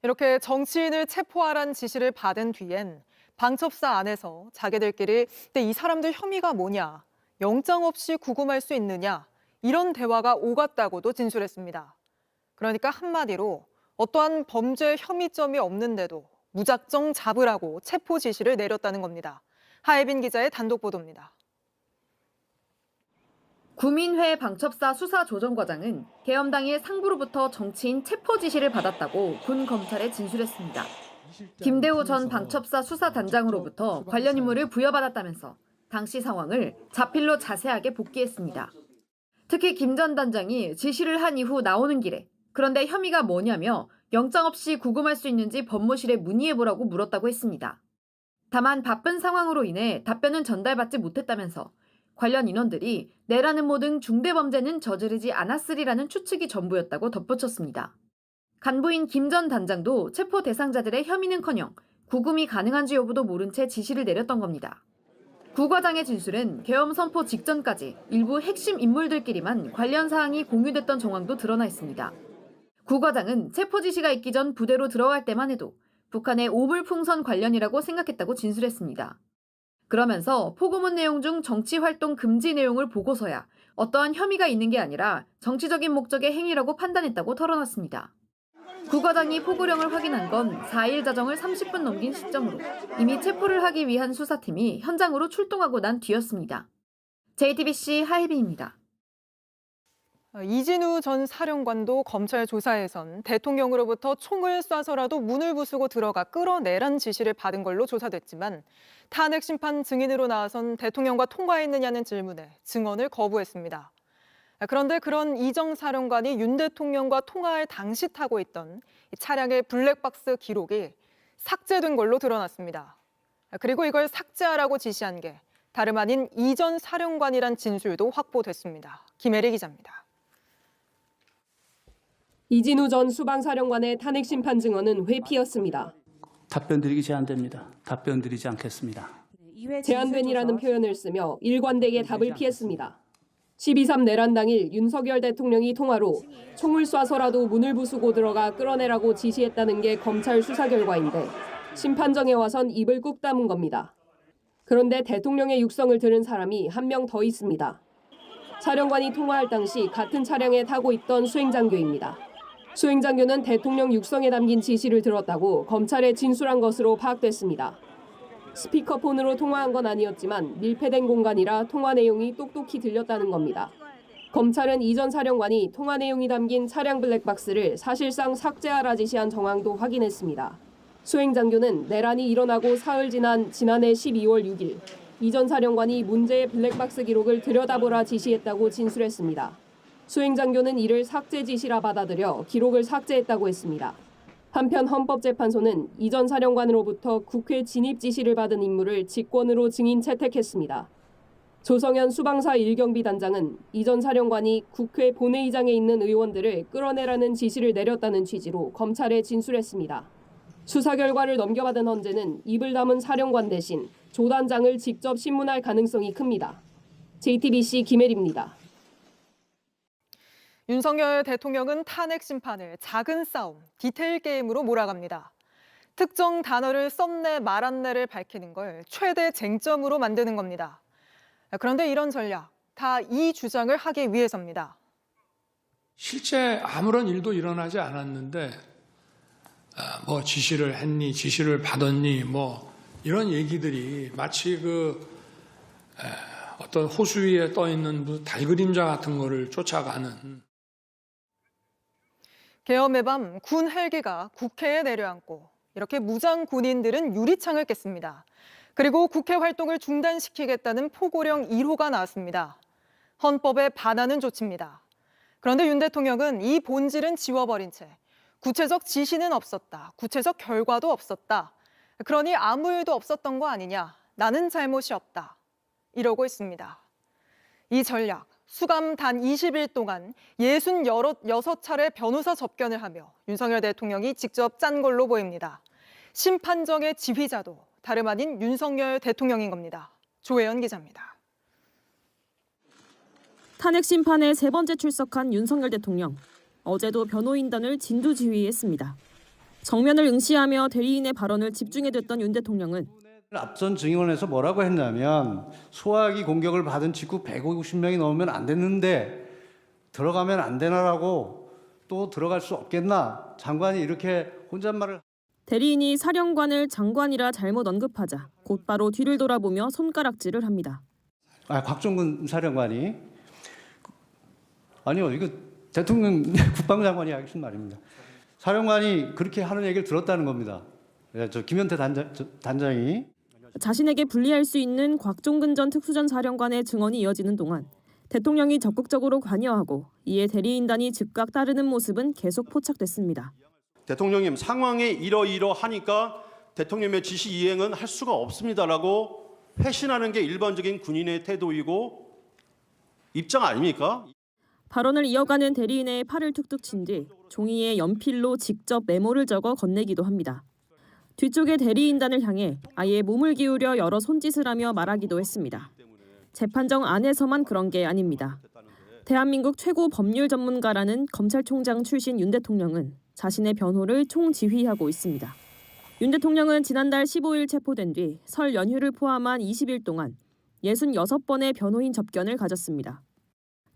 이렇게 정치인을 체포하란 지시를 받은 뒤엔 방첩사 안에서 자기들끼리 근데 이 사람들 혐의가 뭐냐, 영장 없이 구금할 수 있느냐 이런 대화가 오갔다고도 진술했습니다. 그러니까 한마디로 어떠한 범죄 혐의점이 없는데도 무작정 잡으라고 체포 지시를 내렸다는 겁니다. 하예빈 기자의 단독 보도입니다. 구민회 방첩사 수사조정과장은 계엄 당일 상부로부터 정치인 체포 지시를 받았다고 군 검찰에 진술했습니다. 김대호 전 방첩사 수사단장으로부터 관련 임무를 부여받았다면서 당시 상황을 자필로 자세하게 복기했습니다. 특히 김 전 단장이 지시를 한 이후 나오는 길에 그런데 혐의가 뭐냐며 영장 없이 구금할 수 있는지 법무실에 문의해보라고 물었다고 했습니다. 다만 바쁜 상황으로 인해 답변은 전달받지 못했다면서 관련 인원들이 내라는 모든 중대범죄는 저지르지 않았으리라는 추측이 전부였다고 덧붙였습니다. 간부인 김 전 단장도 체포 대상자들의 혐의는커녕 구금이 가능한지 여부도 모른 채 지시를 내렸던 겁니다. 구 과장의 진술은 계엄 선포 직전까지 일부 핵심 인물들끼리만 관련 사항이 공유됐던 정황도 드러나 있습니다. 구 과장은 체포 지시가 있기 전 부대로 들어갈 때만 해도 북한의 오물풍선 관련이라고 생각했다고 진술했습니다. 그러면서 포고문 내용 중 정치활동 금지 내용을 보고서야 어떠한 혐의가 있는 게 아니라 정치적인 목적의 행위라고 판단했다고 털어놨습니다. 구 과장이 포고령을 확인한 건 4일 자정을 30분 넘긴 시점으로 이미 체포를 하기 위한 수사팀이 현장으로 출동하고 난 뒤였습니다. JTBC 하예빈입니다. 이진우 전 사령관도 검찰 조사에선 대통령으로부터 총을 쏴서라도 문을 부수고 들어가 끌어내란 지시를 받은 걸로 조사됐지만 탄핵 심판 증인으로 나선 대통령과 통화했느냐는 질문에 증언을 거부했습니다. 그런데 그런 이정 사령관이 윤 대통령과 통화할 당시 타고 있던 차량의 블랙박스 기록이 삭제된 걸로 드러났습니다. 그리고 이걸 삭제하라고 지시한 게 다름 아닌 이 전 사령관이란 진술도 확보됐습니다. 김혜리 기자입니다. 이진우 전 수방사령관의 탄핵 심판 증언은 회피였습니다. 답변 드리기 제한됩니다. 답변 드리지 않겠습니다. 제한된이라는 표현을 쓰며 일관되게 답을 피했습니다. 12.3 내란 당일 윤석열 대통령이 통화로 총을 쏴서라도 문을 부수고 들어가 끌어내라고 지시했다는 게 검찰 수사 결과인데 심판정에 와선 입을 꾹 다문 겁니다. 그런데 대통령의 육성을 들은 사람이 한 명 더 있습니다. 사령관이 통화할 당시 같은 차량에 타고 있던 수행장교입니다. 수행장교는 대통령 육성에 담긴 지시를 들었다고 검찰에 진술한 것으로 파악됐습니다. 스피커폰으로 통화한 건 아니었지만 밀폐된 공간이라 통화 내용이 똑똑히 들렸다는 겁니다. 검찰은 이 전 사령관이 통화 내용이 담긴 차량 블랙박스를 사실상 삭제하라 지시한 정황도 확인했습니다. 수행장교는 내란이 일어나고 사흘 지난 지난해 12월 6일 이 전 사령관이 문제의 블랙박스 기록을 들여다보라 지시했다고 진술했습니다. 수행장교는 이를 삭제 지시라 받아들여 기록을 삭제했다고 했습니다. 한편 헌법재판소는 이 전 사령관으로부터 국회 진입 지시를 받은 인물을 직권으로 증인 채택했습니다. 조성현 수방사 1경비 단장은 이 전 사령관이 국회 본회의장에 있는 의원들을 끌어내라는 지시를 내렸다는 취지로 검찰에 진술했습니다. 수사 결과를 넘겨받은 헌재는 입을 다문 사령관 대신 조 단장을 직접 신문할 가능성이 큽니다. JTBC 김혜리입니다. 윤석열 대통령은 탄핵 심판을 작은 싸움, 디테일 게임으로 몰아갑니다. 특정 단어를 썼네 말았네를 밝히는 걸 최대 쟁점으로 만드는 겁니다. 그런데 이런 전략, 다 이 주장을 하기 위해서입니다. 실제 아무런 일도 일어나지 않았는데 뭐 지시를 했니, 지시를 받았니, 뭐 이런 얘기들이 마치 어떤 호수 위에 떠 있는 달그림자 같은 거를 쫓아가는. 계엄의 밤 군 헬기가 국회에 내려앉고 이렇게 무장 군인들은 유리창을 깼습니다. 그리고 국회 활동을 중단시키겠다는 포고령 1호가 나왔습니다. 헌법에 반하는 조치입니다. 그런데 윤 대통령은 이 본질은 지워버린 채 구체적 지시는 없었다, 구체적 결과도 없었다. 그러니 아무 일도 없었던 거 아니냐, 나는 잘못이 없다. 이러고 있습니다. 이 전략, 수감 단 20일 동안 66차례 변호사 접견을 하며 윤석열 대통령이 직접 짠 걸로 보입니다. 심판정의 지휘자도 다름 아닌 윤석열 대통령인 겁니다. 조혜연 기자입니다. 탄핵 심판에 세 번째 출석한 윤석열 대통령. 어제도 변호인단을 진두지휘했습니다. 성면을 응시하며 대리인의 발언을 집중해 듣던 윤 대통령은 앞선 증언에서 뭐라고 했냐면 소화기 공격을 받은 직후 150명이 넘으면 안 됐는데 들어가면 안 되나라고 또 들어갈 수 없겠나 장관이 이렇게 혼잣말을. 대리인이 사령관을 장관이라 잘못 언급하자 곧바로 뒤를 돌아보며 손가락질을 합니다. 곽종근 사령관이 아니요 이거 대통령 국방장관이 하신 말입니다. 사령관이 그렇게 하는 얘기를 들었다는 겁니다. 저 김현태 단장이. 자신에게 불리할 수 있는 곽종근 전 특수전 사령관의 증언이 이어지는 동안 대통령이 적극적으로 관여하고 이에 대리인단이 즉각 따르는 모습은 계속 포착됐습니다. 대통령님 상황이 이러이러하니까 대통령의 지시 이행은 할 수가 없습니다라고 회신하는 게 일반적인 군인의 태도이고 입장 아닙니까? 발언을 이어가는 대리인의 팔을 툭툭 친 뒤 종이에 연필로 직접 메모를 적어 건네기도 합니다. 뒤쪽의 대리인단을 향해 아예 몸을 기울여 여러 손짓을 하며 말하기도 했습니다. 재판정 안에서만 그런 게 아닙니다. 대한민국 최고 법률 전문가라는 검찰총장 출신 윤 대통령은 자신의 변호를 총지휘하고 있습니다. 윤 대통령은 지난달 15일 체포된 뒤 설 연휴를 포함한 20일 동안 66번의 변호인 접견을 가졌습니다.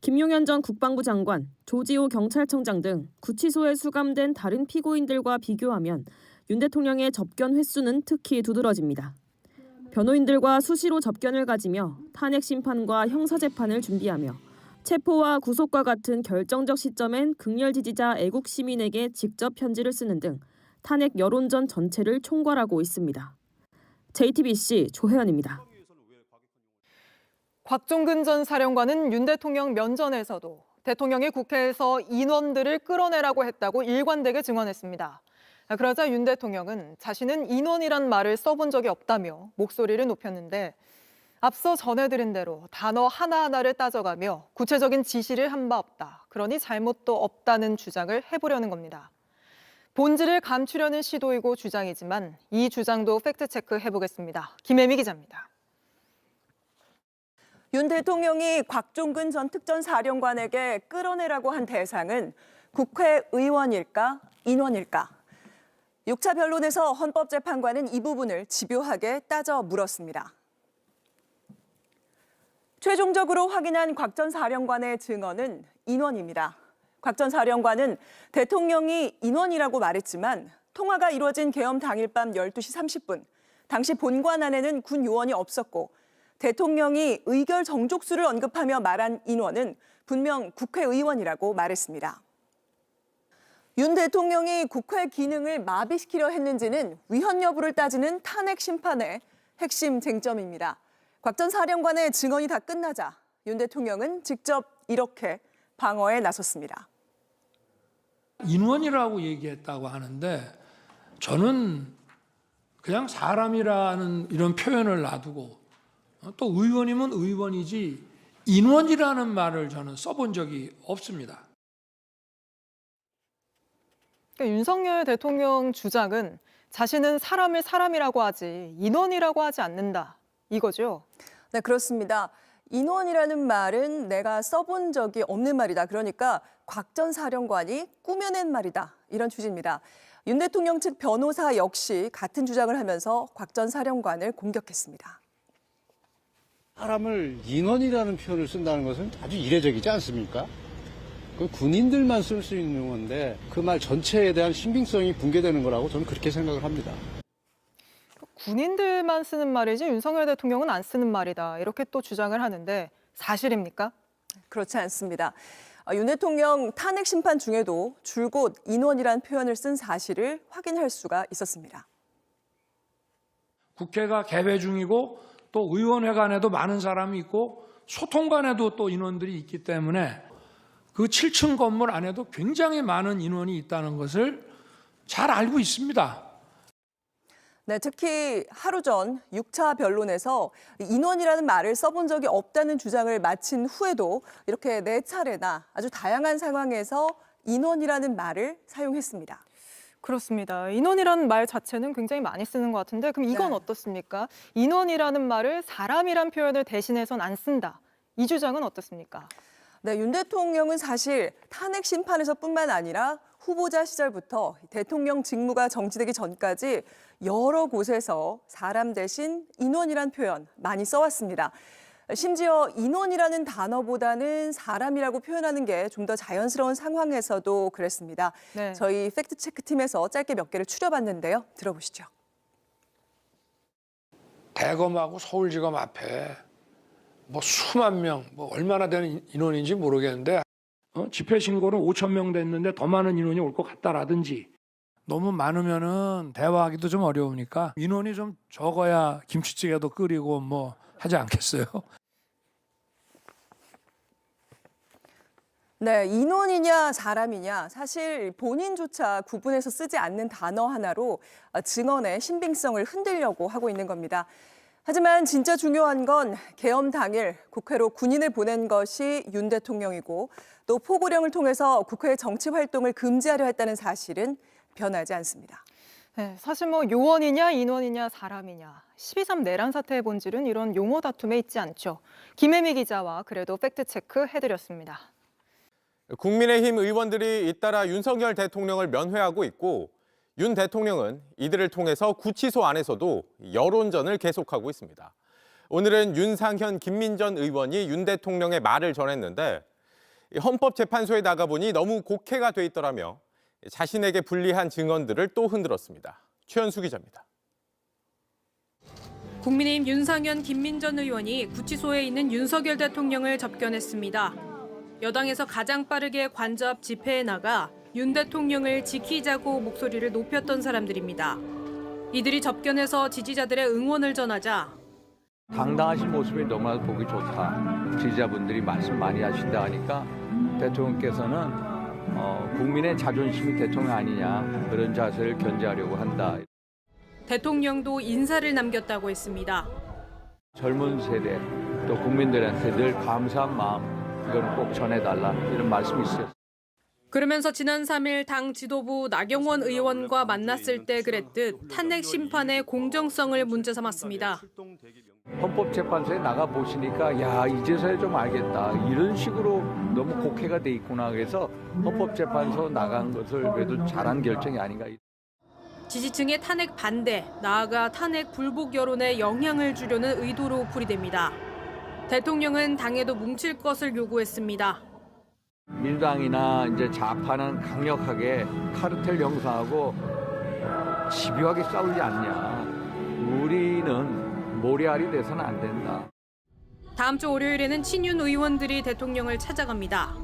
김용현 전 국방부 장관, 조지호 경찰청장 등 구치소에 수감된 다른 피고인들과 비교하면 윤 대통령의 접견 횟수는 특히 두드러집니다. 변호인들과 수시로 접견을 가지며 탄핵 심판과 형사재판을 준비하며 체포와 구속과 같은 결정적 시점엔 극렬 지지자 애국 시민에게 직접 편지를 쓰는 등 탄핵 여론전 전체를 총괄하고 있습니다. JTBC 조혜연입니다. 곽종근 전 사령관은 윤 대통령 면전에서도 대통령이 국회에서 인원들을 끌어내라고 했다고 일관되게 증언했습니다. 그러자 윤 대통령은 자신은 인원이란 말을 써본 적이 없다며 목소리를 높였는데 앞서 전해드린 대로 단어 하나하나를 따져가며 구체적인 지시를 한 바 없다. 그러니 잘못도 없다는 주장을 해보려는 겁니다. 본질을 감추려는 시도이고 주장이지만 이 주장도 팩트체크 해보겠습니다. 김혜미 기자입니다. 윤 대통령이 곽종근 전 특전사령관에게 끌어내라고 한 대상은 국회의원일까, 인원일까? 6차 변론에서 헌법재판관은 이 부분을 집요하게 따져 물었습니다. 최종적으로 확인한 곽 전 사령관의 증언은 인원입니다. 곽 전 사령관은 대통령이 인원이라고 말했지만 통화가 이루어진 계엄 당일 밤 12시 30분, 당시 본관 안에는 군 요원이 없었고 대통령이 의결 정족수를 언급하며 말한 인원은 분명 국회의원이라고 말했습니다. 윤 대통령이 국회 기능을 마비시키려 했는지는 위헌 여부를 따지는 탄핵 심판의 핵심 쟁점입니다. 곽 전 사령관의 증언이 다 끝나자 윤 대통령은 직접 이렇게 방어에 나섰습니다. 인원이라고 얘기했다고 하는데 저는 그냥 사람이라는 이런 표현을 놔두고 또 의원이면 의원이지 인원이라는 말을 저는 써본 적이 없습니다. 그러니까 윤석열 대통령 주장은 자신은 사람을 사람이라고 하지 인원이라고 하지 않는다. 이거죠? 네, 그렇습니다. 인원이라는 말은 내가 써본 적이 없는 말이다. 그러니까 곽 전 사령관이 꾸며낸 말이다. 이런 취지입니다. 윤 대통령 측 변호사 역시 같은 주장을 하면서 곽 전 사령관을 공격했습니다. 사람을 인원이라는 표현을 쓴다는 것은 아주 이례적이지 않습니까? 그 군인들만 쓸 수 있는 건데 그 말 전체에 대한 신빙성이 붕괴되는 거라고 저는 그렇게 생각을 합니다. 군인들만 쓰는 말이지 윤석열 대통령은 안 쓰는 말이다. 이렇게 또 주장을 하는데 사실입니까? 그렇지 않습니다. 윤 대통령 탄핵 심판 중에도 줄곧 인원이라는 표현을 쓴 사실을 확인할 수가 있었습니다. 국회가 개회 중이고 또 의원회 간에도 많은 사람이 있고 소통 간에도 또 인원들이 있기 때문에 그 7층 건물 안에도 굉장히 많은 인원이 있다는 것을 잘 알고 있습니다. 네, 특히 하루 전 6차 변론에서 인원이라는 말을 써본 적이 없다는 주장을 마친 후에도 이렇게 4차례나 아주 다양한 상황에서 인원이라는 말을 사용했습니다. 그렇습니다. 인원이라는 말 자체는 굉장히 많이 쓰는 것 같은데 그럼 이건 네. 어떻습니까? 인원이라는 말을 사람이란 표현을 대신해선 안 쓴다. 이 주장은 어떻습니까? 네, 윤 대통령은 사실 탄핵 심판에서뿐만 아니라 후보자 시절부터 대통령 직무가 정지되기 전까지 여러 곳에서 사람 대신 인원이란 표현 많이 써왔습니다. 심지어 인원이라는 단어보다는 사람이라고 표현하는 게 좀 더 자연스러운 상황에서도 그랬습니다. 네. 저희 팩트체크팀에서 짧게 몇 개를 추려봤는데요. 들어보시죠. 대검하고 서울지검 앞에 뭐 수만 명, 뭐 얼마나 되는 인원인지 모르겠는데 집회 신고는 5천 명 됐는데 더 많은 인원이 올 것 같다라든지 너무 많으면은 대화하기도 좀 어려우니까 인원이 좀 적어야 김치찌개도 끓이고 뭐 하지 않겠어요? 네, 인원이냐 사람이냐 사실 본인조차 구분해서 쓰지 않는 단어 하나로 증언의 신빙성을 흔들려고 하고 있는 겁니다. 하지만 진짜 중요한 건 계엄 당일 국회로 군인을 보낸 것이 윤 대통령이고 또 포고령을 통해서 국회 정치 활동을 금지하려 했다는 사실은 변하지 않습니다. 네, 사실 뭐 요원이냐 인원이냐 사람이냐 12.3 내란 사태의 본질은 이런 용어 다툼에 있지 않죠. 김혜미 기자와 그래도 팩트체크 해드렸습니다. 국민의힘 의원들이 잇따라 윤석열 대통령을 면회하고 있고 윤 대통령은 이들을 통해서 구치소 안에서도 여론전을 계속하고 있습니다. 오늘은 윤상현, 김민전 의원이 윤 대통령의 말을 전했는데 헌법재판소에 나가보니 너무 곡해가 돼 있더라며 자신에게 불리한 증언들을 또 흔들었습니다. 최현수 기자입니다. 국민의힘 윤상현, 김민전 의원이 구치소에 있는 윤석열 대통령을 접견했습니다. 여당에서 가장 빠르게 관저 앞 집회에 나가 윤 대통령을 지키자고 목소리를 높였던 사람들입니다. 이들이 접견해서 지지자들의 응원을 전하자 당당하신 모습이 너무나 보기 좋다. 지지자분들이 말씀 많이 하신다 하니까 대통령께서는 국민의 자존심이 대통령 아니냐 그런 자세를 견제하려고 한다. 대통령도 인사를 남겼다고 했습니다. 젊은 세대 또 국민들한테 늘 감사한 마음 이건 꼭 전해달라 이런 말씀이 있어요. 그러면서 지난 3일 당 지도부 나경원 의원과 만났을 때 그랬듯 탄핵 심판의 공정성을 문제 삼았습니다. 헌법재판소에 나가 보시니까 야 이제서야 좀 알겠다. 이런 식으로 너무 곡해가 돼 있구나. 그래서 헌법재판소 나간 것을 그래도 잘한 결정이 아닌가. 지지층의 탄핵 반대, 나아가 탄핵 불복 여론에 영향을 주려는 의도로 풀이됩니다. 대통령은 당에도 뭉칠 것을 요구했습니다. 민주당이나 이제 좌파는 강력하게 카르텔 형성하고 집요하게 싸우지 않냐. 우리는 모래알이 돼서는 안 된다. 다음 주 월요일에는 친윤 의원들이 대통령을 찾아갑니다.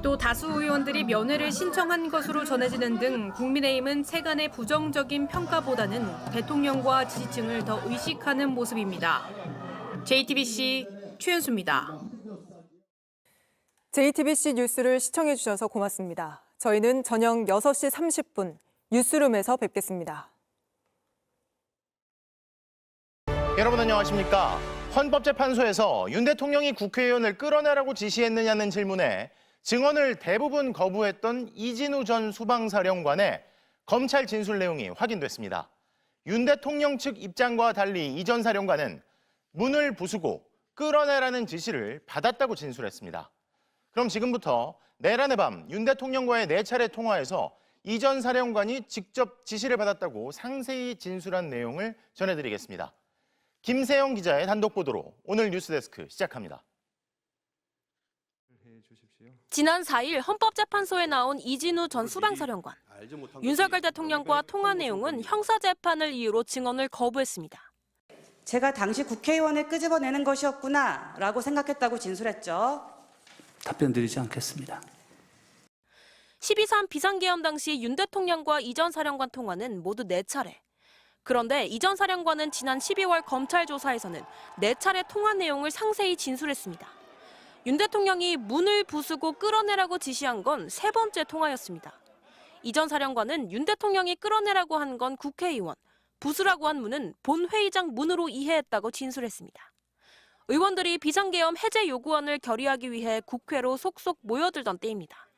또 다수 의원들이 면회를 신청한 것으로 전해지는 등 국민의힘은 세간의 부정적인 평가보다는 대통령과 지지층을 더 의식하는 모습입니다. JTBC 최은수입니다. JTBC 뉴스를 시청해 주셔서 고맙습니다. 저희는 저녁 6시 30분 뉴스룸에서 뵙겠습니다. 여러분 안녕하십니까? 헌법재판소에서 윤 대통령이 국회의원을 끌어내라고 지시했느냐는 질문에 증언을 대부분 거부했던 이진우 전 수방사령관의 검찰 진술 내용이 확인됐습니다. 윤 대통령 측 입장과 달리 이 전 사령관은 문을 부수고 끌어내라는 지시를 받았다고 진술했습니다. 그럼 지금부터 내란의 밤 윤 대통령과의 4차례 통화에서 이 전 사령관이 직접 지시를 받았다고 상세히 진술한 내용을 전해드리겠습니다. 김세영 기자의 단독 보도로 오늘 뉴스데스크 시작합니다. 지난 4일 헌법재판소에 나온 이진우 전 수방사령관. 윤석열 대통령과 통화 내용은 형사재판을 이유로 증언을 거부했습니다. 제가 당시 국회의원을 끄집어내는 것이었구나라고 생각했다고 진술했죠. 답변 드리지 않겠습니다. 12.3 비상계엄 당시 윤 대통령과 이 전 사령관 통화는 모두 4차례. 그런데 이 전 사령관은 지난 12월 검찰 조사에서는 4차례 통화 내용을 상세히 진술했습니다. 윤 대통령이 문을 부수고 끌어내라고 지시한 건 3번째 통화였습니다. 이 전 사령관은 윤 대통령이 끌어내라고 한 건 국회의원, 부수라고 한 문은 본회의장 문으로 이해했다고 진술했습니다. 의원들이 비상계엄 해제 요구안을 결의하기 위해 국회로 속속 모여들던 때입니다.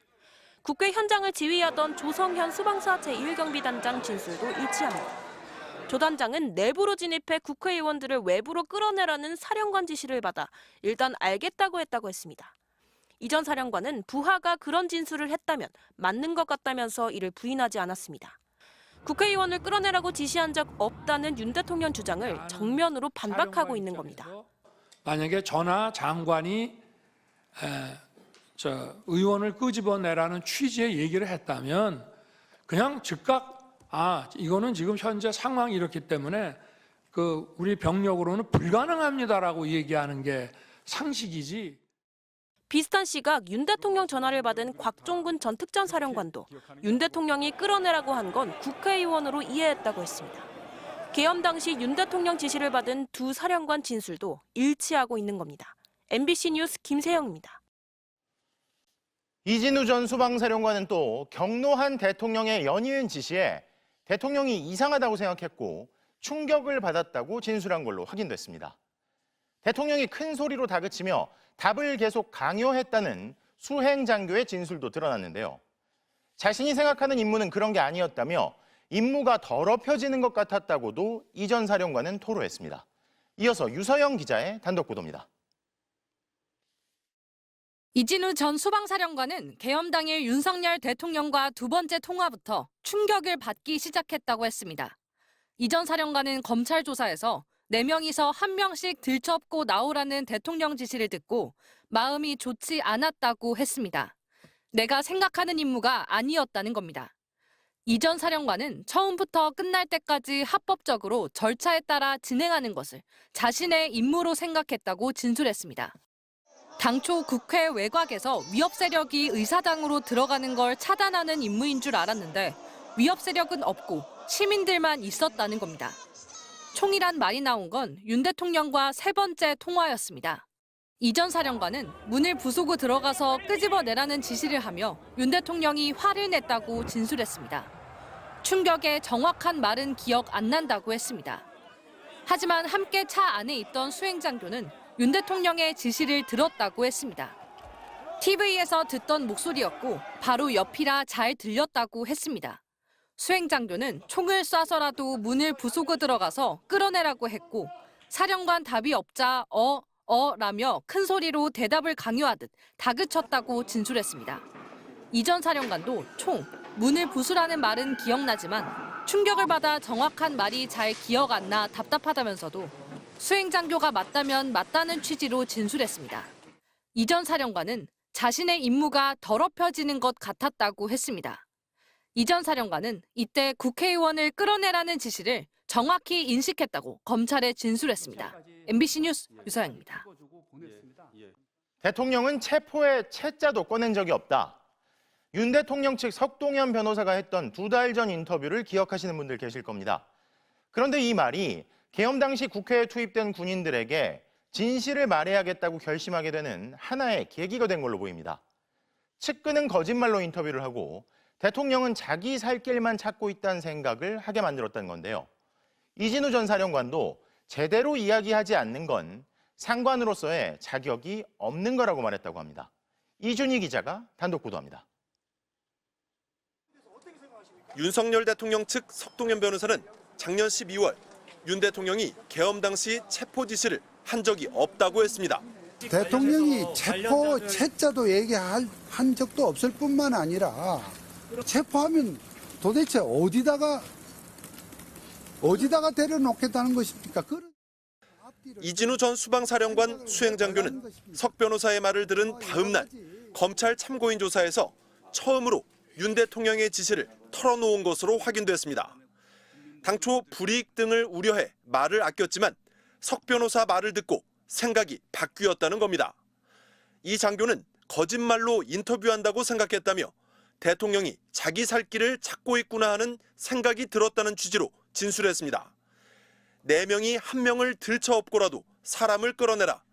국회 현장을 지휘하던 조성현 수방사 제1경비단장 진술도 일치합니다. 조 단장은 내부로 진입해 국회의원들을 외부로 끌어내라는 사령관 지시를 받아 일단 알겠다고 했다고 했습니다. 이 전 사령관은 부하가 그런 진술을 했다면 맞는 것 같다면서 이를 부인하지 않았습니다. 국회의원을 끌어내라고 지시한 적 없다는 윤 대통령 주장을 정면으로 반박하고 있는 겁니다. 만약에 전하 장관이 의원을 끄집어내라는 취지의 얘기를 했다면 그냥 즉각 이거는 지금 현재 상황이 이렇기 때문에 우리 병력으로는 불가능합니다라고 얘기하는 게 상식이지. 비슷한 시각 윤 대통령 전화를 받은 곽종근 전 특전사령관도 윤 대통령이 끌어내라고 한 건 국회의원으로 이해했다고 했습니다. 계엄 당시 윤 대통령 지시를 받은 두 사령관 진술도 일치하고 있는 겁니다. MBC 뉴스 김세영입니다. 이진우 전 수방사령관은 또 경로한 대통령의 연이은 지시에 대통령이 이상하다고 생각했고 충격을 받았다고 진술한 걸로 확인됐습니다. 대통령이 큰 소리로 다그치며 답을 계속 강요했다는 수행장교의 진술도 드러났는데요. 자신이 생각하는 임무는 그런 게 아니었다며 임무가 더럽혀지는 것 같았다고도 이 전 사령관은 토로했습니다. 이어서 유서영 기자의 단독 보도입니다. 이진우 전 수방사령관은 계엄 당일 윤석열 대통령과 두 번째 통화부터 충격을 받기 시작했다고 했습니다. 이 전 사령관은 검찰 조사에서 4명이서 1명씩 들쳐업고 나오라는 대통령 지시를 듣고 마음이 좋지 않았다고 했습니다. 내가 생각하는 임무가 아니었다는 겁니다. 이 전 사령관은 처음부터 끝날 때까지 합법적으로 절차에 따라 진행하는 것을 자신의 임무로 생각했다고 진술했습니다. 당초 국회 외곽에서 위협 세력이 의사당으로 들어가는 걸 차단하는 임무인 줄 알았는데 위협 세력은 없고 시민들만 있었다는 겁니다. 총이란 말이 나온 건 윤 대통령과 세 번째 통화였습니다. 이 전 사령관은 문을 부수고 들어가서 끄집어내라는 지시를 하며 윤 대통령이 화를 냈다고 진술했습니다. 충격에 정확한 말은 기억 안 난다고 했습니다. 하지만 함께 차 안에 있던 수행장교는 윤 대통령의 지시를 들었다고 했습니다. TV에서 듣던 목소리였고 바로 옆이라 잘 들렸다고 했습니다. 수행장교는 총을 쏴서라도 문을 부수고 들어가서 끌어내라고 했고 사령관 답이 없자 라며 큰 소리로 대답을 강요하듯 다그쳤다고 진술했습니다. 이 전 사령관도 문을 부수라는 말은 기억나지만 충격을 받아 정확한 말이 잘 기억 안 나 답답하다면서도 수행장교가 맞다면 맞다는 취지로 진술했습니다. 이 전 사령관은 자신의 임무가 더럽혀지는 것 같았다고 했습니다. 이 전 사령관은 이때 국회의원을 끌어내라는 지시를 정확히 인식했다고 검찰에 진술했습니다. MBC 뉴스 유서영입니다. 대통령은 체포의 채자도 꺼낸 적이 없다. 윤 대통령 측 석동현 변호사가 했던 2달 전 인터뷰를 기억하시는 분들 계실 겁니다. 그런데 이 말이 계엄 당시 국회에 투입된 군인들에게 진실을 말해야겠다고 결심하게 되는 하나의 계기가 된 걸로 보입니다. 측근은 거짓말로 인터뷰를 하고 대통령은 자기 살 길만 찾고 있다는 생각을 하게 만들었다는 건데요. 이진우 전 사령관도 제대로 이야기하지 않는 건 상관으로서의 자격이 없는 거라고 말했다고 합니다. 이준희 기자가 단독 보도합니다. 윤석열 대통령 측 석동현 변호사는 작년 12월 윤 대통령이 계엄 당시 체포 지시를 한 적이 없다고 했습니다. 대통령이 체포 채자도 얘기한 적도 없을 뿐만 아니라 체포하면 도대체 어디다가 데려놓겠다는 것입니까? 이진우 전 수방사령관 수행장교는 석 변호사의 말을 들은 다음 날 검찰 참고인 조사에서 처음으로 윤 대통령의 지시를 털어놓은 것으로 확인됐습니다. 당초 불이익 등을 우려해 말을 아꼈지만 석 변호사 말을 듣고 생각이 바뀌었다는 겁니다. 이 장교는 거짓말로 인터뷰한다고 생각했다며 대통령이 자기 살 길을 찾고 있구나 하는 생각이 들었다는 취지로 진술했습니다. 4명이 1명을 들쳐업고라도 사람을 끌어내라.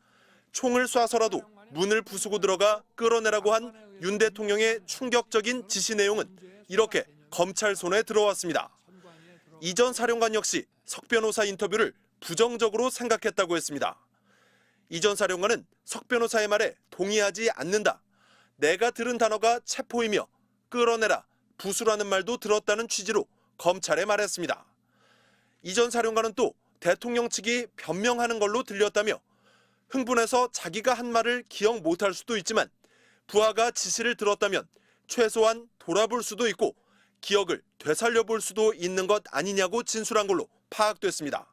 총을 쏴서라도 문을 부수고 들어가 끌어내라고 한 윤 대통령의 충격적인 지시 내용은 이렇게 검찰 손에 들어왔습니다. 이 전 사령관 역시 석 변호사 인터뷰를 부정적으로 생각했다고 했습니다. 이 전 사령관은 석 변호사의 말에 동의하지 않는다. 내가 들은 단어가 체포이며 끌어내라, 부수라는 말도 들었다는 취지로 검찰에 말했습니다. 이 전 사령관은 또 대통령 측이 변명하는 걸로 들렸다며 흥분해서 자기가 한 말을 기억 못할 수도 있지만 부하가 지시를 들었다면 최소한 돌아볼 수도 있고 기억을 되살려볼 수도 있는 것 아니냐고 진술한 걸로 파악됐습니다.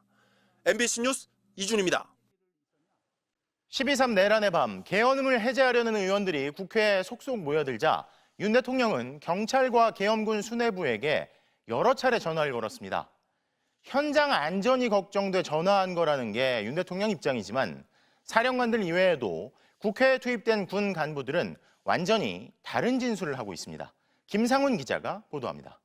MBC 뉴스 이준입니다. 12.3 내란의 밤, 계엄을 해제하려는 의원들이 국회에 속속 모여들자 윤 대통령은 경찰과 계엄군 수뇌부에게 여러 차례 전화를 걸었습니다. 현장 안전이 걱정돼 전화한 거라는 게 윤 대통령 입장이지만 사령관들 이외에도 국회에 투입된 군 간부들은 완전히 다른 진술을 하고 있습니다. 김상훈 기자가 보도합니다.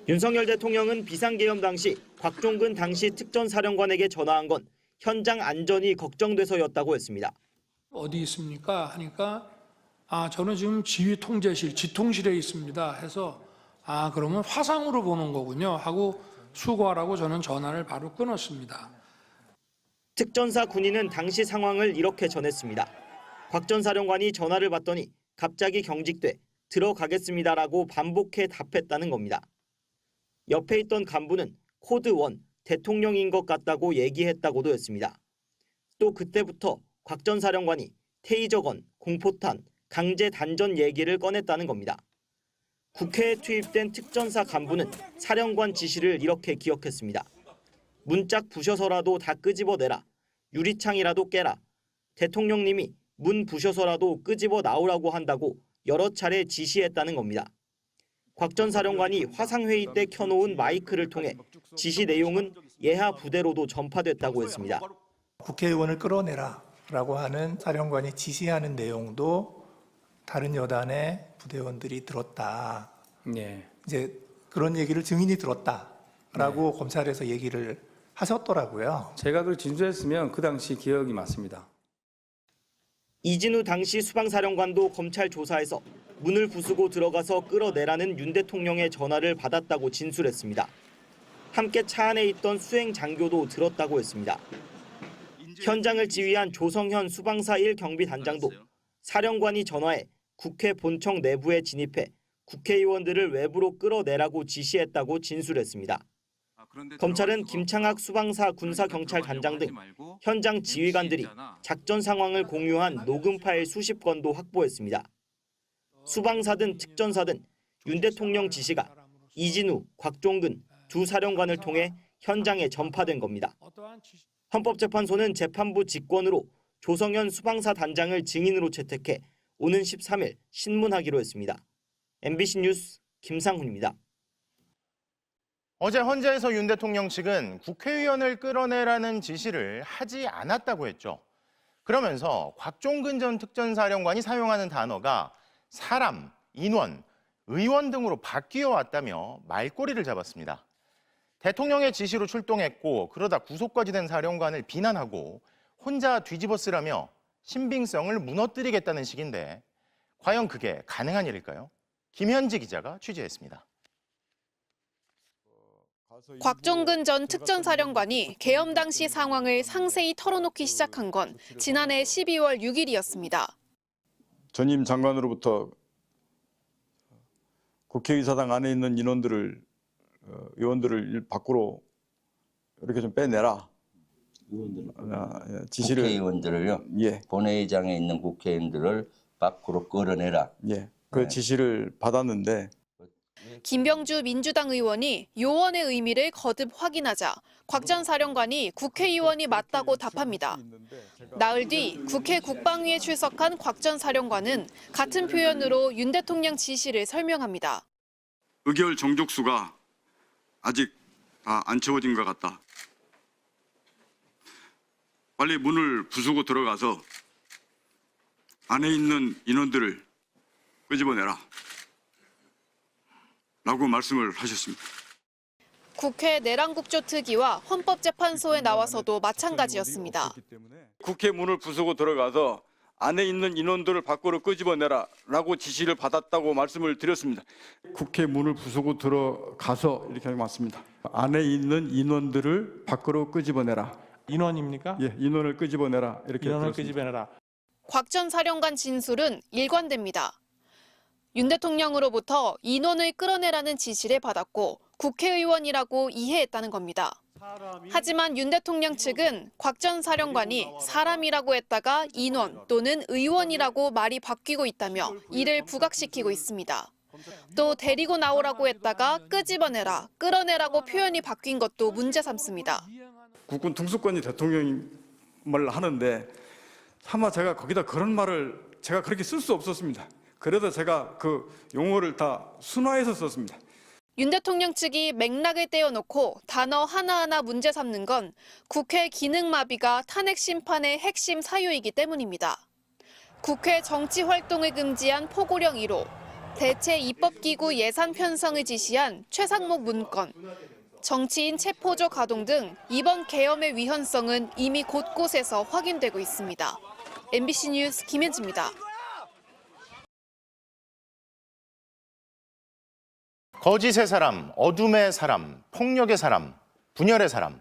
윤석열 대통령은 비상계엄 당시 곽종근 당시 특전사령관에게 전화한 건 현장 안전이 걱정돼서였다고 했습니다. 어디 있습니까? 하니까 저는 지금 지휘통제실, 지통실에 있습니다 해서 그러면 화상으로 보는 거군요 하고 수고하라고 저는 전화를 바로 끊었습니다. 특전사 군인은 당시 상황을 이렇게 전했습니다. 곽 전 사령관이 전화를 받더니 갑자기 경직돼 들어가겠습니다라고 반복해 답했다는 겁니다. 옆에 있던 간부는 코드 1 대통령인 것 같다고 얘기했다고도 했습니다. 또 그때부터 곽 전 사령관이 테이저건, 공포탄, 강제 단전 얘기를 꺼냈다는 겁니다. 국회에 투입된 특전사 간부는 사령관 지시를 이렇게 기억했습니다. 문짝 부셔서라도 다 끄집어내라. 유리창이라도 깨라. 대통령님이 문 부셔서라도 끄집어 나오라고 한다고 여러 차례 지시했다는 겁니다. 곽 전 사령관이 화상회의 때 켜놓은 마이크를 통해 지시 내용은 예하 부대로도 전파됐다고 했습니다. 국회의원을 끌어내라라고 하는 사령관이 지시하는 내용도 다른 여단의 부대원들이 들었다. 네. 이제 그런 얘기를 증인이 들었다라고 검찰에서 얘기를 하셨더라고요. 제가 그걸 진술했으면 그 당시 기억이 맞습니다. 이진우 당시 수방사령관도 검찰 조사에서 문을 부수고 들어가서 끌어내라는 윤 대통령의 전화를 받았다고 진술했습니다. 함께 차 안에 있던 수행 장교도 들었다고 했습니다. 현장을 지휘한 조성현 수방사 1경비단장도 사령관이 전화해 국회 본청 내부에 진입해 국회의원들을 외부로 끌어내라고 지시했다고 진술했습니다. 검찰은 김창학 수방사 군사경찰단장 등 현장 지휘관들이 작전 상황을 공유한 녹음 파일 수십 건도 확보했습니다. 수방사든 특전사든 윤 대통령 지시가 이진우, 곽종근 두 사령관을 통해 현장에 전파된 겁니다. 헌법재판소는 재판부 직권으로 조성현 수방사 단장을 증인으로 채택해 오는 13일 신문하기로 했습니다. MBC 뉴스 김상훈입니다. 어제 헌재에서 윤 대통령 측은 국회의원을 끌어내라는 지시를 하지 않았다고 했죠. 그러면서 곽종근 전 특전사령관이 사용하는 단어가 사람, 인원, 의원 등으로 바뀌어 왔다며 말꼬리를 잡았습니다. 대통령의 지시로 출동했고 그러다 구속까지 된 사령관을 비난하고 혼자 뒤집어쓰라며 신빙성을 무너뜨리겠다는 식인데 과연 그게 가능한 일일까요? 김현지 기자가 취재했습니다. 곽종근 전 특전사령관이 계엄 당시 상황을 상세히 털어놓기 시작한 건 지난해 12월 6일이었습니다. 전임 장관으로부터 국회의사당 안에 있는 의원들을 밖으로 이렇게 좀 빼내라. 지시를 국회의원들을요. 예. 본회의장에 있는 국회의원들을 밖으로 끌어내라. 예. 그 지시를 받았는데 김병주 민주당 의원이 요원의 의미를 거듭 확인하자 곽 전 사령관이 국회의원이 맞다고 답합니다. 나흘 뒤 국회 국방위에 출석한 곽 전 사령관은 같은 표현으로 윤 대통령 지시를 설명합니다. 의결 정족수가 아직 다 안 채워진 것 같다. 빨리 문을 부수고 들어가서 안에 있는 인원들을 끄집어내라. 라고 말씀을 하셨습니다. 국회 내란국조 특위와 헌법재판소에 나와서도 마찬가지였습니다. 국회 문을 부수고 들어가서 안에 있는 인원들을 밖으로 끄집어내라 라고 지시를 받았다고 말씀을 드렸습니다. 국회 문을 부수고 들어가서 이렇게 맞습니다. 안에 있는 인원들을 밖으로 끄집어내라. 인원입니까? 예, 인원을 끄집어내라 이렇게 인원을 들었습니다. 끄집어내라. 곽 전 사령관 진술은 일관됩니다. 윤 대통령으로부터 인원을 끌어내라는 지시를 받았고 국회의원이라고 이해했다는 겁니다. 하지만 윤 대통령 측은 곽 전 사령관이 사람이라고 했다가 인원 또는 의원이라고 말이 바뀌고 있다며 이를 부각시키고 있습니다. 또 데리고 나오라고 했다가 끄집어내라, 끌어내라고 표현이 바뀐 것도 문제 삼습니다. 국군 통수권이 대통령을 하는데 차마 제가 거기다 그런 말을 제가 그렇게 쓸 수 없었습니다. 그래도 제가 그 용어를 다 순화해서 썼습니다. 윤 대통령 측이 맥락을 떼어놓고 단어 하나하나 문제 삼는 건 국회 기능마비가 탄핵 심판의 핵심 사유이기 때문입니다. 국회 정치 활동을 금지한 포고령 1호, 대체 입법기구 예산 편성을 지시한 최상목 문건, 정치인 체포조 가동 등 이번 계엄의 위헌성은 이미 곳곳에서 확인되고 있습니다. MBC 뉴스 김현지입니다. 거짓의 사람, 어둠의 사람, 폭력의 사람, 분열의 사람.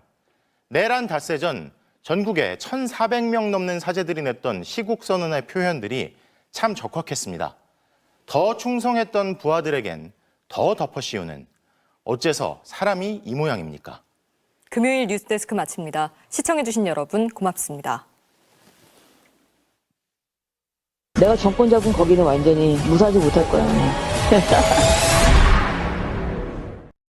내란 닷새 전 전국에 1,400명 넘는 사제들이 냈던 시국선언의 표현들이 참 적확했습니다. 더 충성했던 부하들에겐 더 덮어 씌우는, 어째서 사람이 이 모양입니까? 금요일 뉴스데스크 마칩니다. 시청해주신 여러분 고맙습니다. 내가 정권 잡은 거기는 완전히 무사하지 못할 거야.